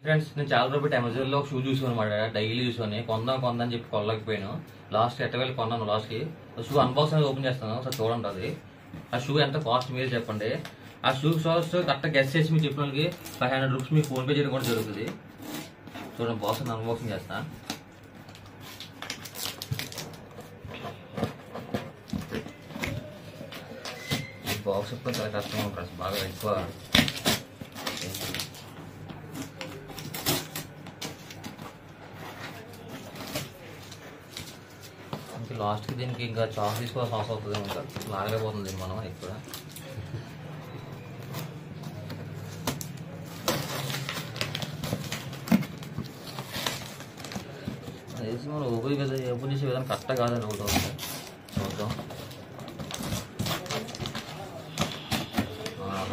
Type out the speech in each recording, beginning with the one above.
Friends నేను చాలా రోజులు పెట్టి అమెజాన్లో ఒక షూ చూసాను అనమాట. డైలీ చూసాను, కొందాం అని చెప్పి కొనలేకపోయాను. లాస్ట్ ఎట్టవేళ కొన్నాను. లాస్ట్కి షూ అన్బాక్స్ అనేది ఓపెన్ చేస్తాను, ఒకసారి చూడండి. అది ఆ షూ ఎంత కాస్ట్ మీరు చెప్పండి. ఆ షూ కాస్ట్ కరెక్ట్గా గెస్ చేసి మీకు చెప్పిన వాళ్ళకి 500 రూపీస్ మీకు ఫోన్పే చేయడం కూడా జరుగుతుంది. చూడండి, బాక్స్ అన్బాక్సింగ్ చేస్తా. ఈ బాక్స్ ఎప్పుడు చాలా కష్టంగా ఉంటుంది, బాగా ఎక్కువ. లాస్ట్కి దీనికి ఇంకా చాక్ తీసుకోవాల్సిన అవసరం అవుతుంది. ఇంకా లాగలేకపోతుంది మనం ఎక్కువ. అదేసి మనం ఓపెన్ చేసే విధానం కరెక్ట్గా కాదని ఒకటి అవుతుంది. చూద్దాం.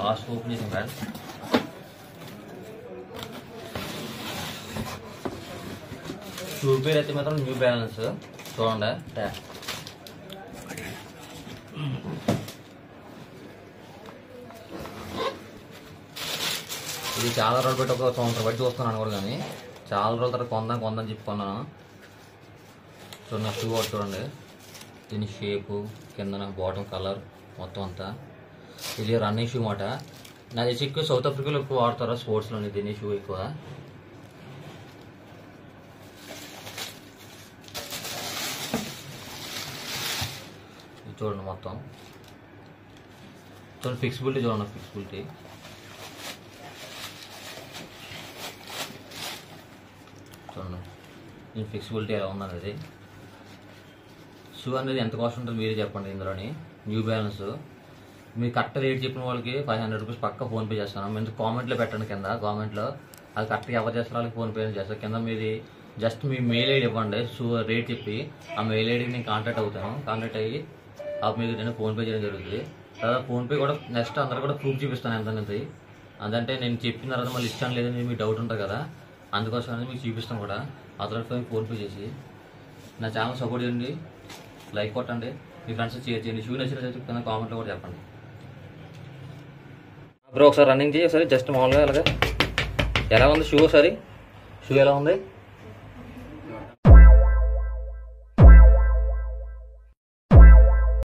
లాస్ట్ ఓపెన్ చేసాం ఫ్రెండ్స్. షూ పేరు అయితే మాత్రం న్యూ బ్యాలెన్స్. చూడండి, ఇది చాలా రోజులు పెట్టి ఒక సంవత్సరం బట్టి చూస్తున్నాను కూడా, కానీ చాలా రోజుల తర్వాత కొందాం చెప్పి కొన్నాను. చూడండి, షూ ఒకటి చూడండి. దీని షేపు, కింద బాటమ్ కలర్ మొత్తం అంతా. ఇది రన్నింగ్ షూ మాట. నా తెలిసి ఎక్కువ సౌత్ ఆఫ్రికాలో ఎక్కువ వాడతారు స్పోర్ట్స్లోని దీన్ని షూ ఎక్కువ. చూడండి మొత్తం. చూడండి ఫిక్సిబిలిటీ, చూడండి ఫిక్సిబిలిటీ. చూడండి దీని ఫిక్సిబిలిటీ ఎలా ఉందనేది. షూ అనేది ఎంత కాస్ట్ ఉంటుందో మీరే చెప్పండి. ఇందులోని న్యూ బ్యాలెన్స్ మీరు కరెక్ట్ రేట్ చెప్పిన వాళ్ళకి 500 రూపీస్ పక్క ఫోన్పే చేస్తాను. మీరు కామెంట్లో పెట్టండి, కింద కామెంట్లో అది కరెక్ట్గా ఎవరు చేస్తారో వాళ్ళకి ఫోన్పే చేస్తారు. కింద మీది జస్ట్ మీ మెయిల్ ఐడి ఇవ్వండి, షూ రేట్ చెప్పి ఆ మెయిల్ ఐడికి నేను కాంటాక్ట్ అవుతాను. కాంటాక్ట్ అయ్యి అప్పుడు మీకు నేను ఫోన్పే చేయడం జరుగుతుంది. తర్వాత ఫోన్పే కూడా నెక్స్ట్ అందరూ కూడా ప్రూఫ్ చూపిస్తాను ఎంత అనేది. అదంటే నేను చెప్పిన తర్వాత మళ్ళీ ఇష్టం లేదని మీకు డౌట్ ఉంటుంది కదా, అందుకోసం అనేది మీకు చూపిస్తాను కూడా. ఆ తర్వాత మీకు ఫోన్పే చేసి నా ఛానల్ సపోర్ట్ చేయండి, లైక్ కొట్టండి, మీ ఫ్రెండ్స్ షేర్ చేయండి. షూ నచ్చిన చెప్తాను, కామెంట్లో కూడా చెప్పండి. బ్రో ఒకసారి రన్నింగ్ చేయి, ఒకసారి జస్ట్ మామూలుగా అలాగా. ఎలా ఉంది షూ? ఒకసారి షూ ఎలా ఉంది?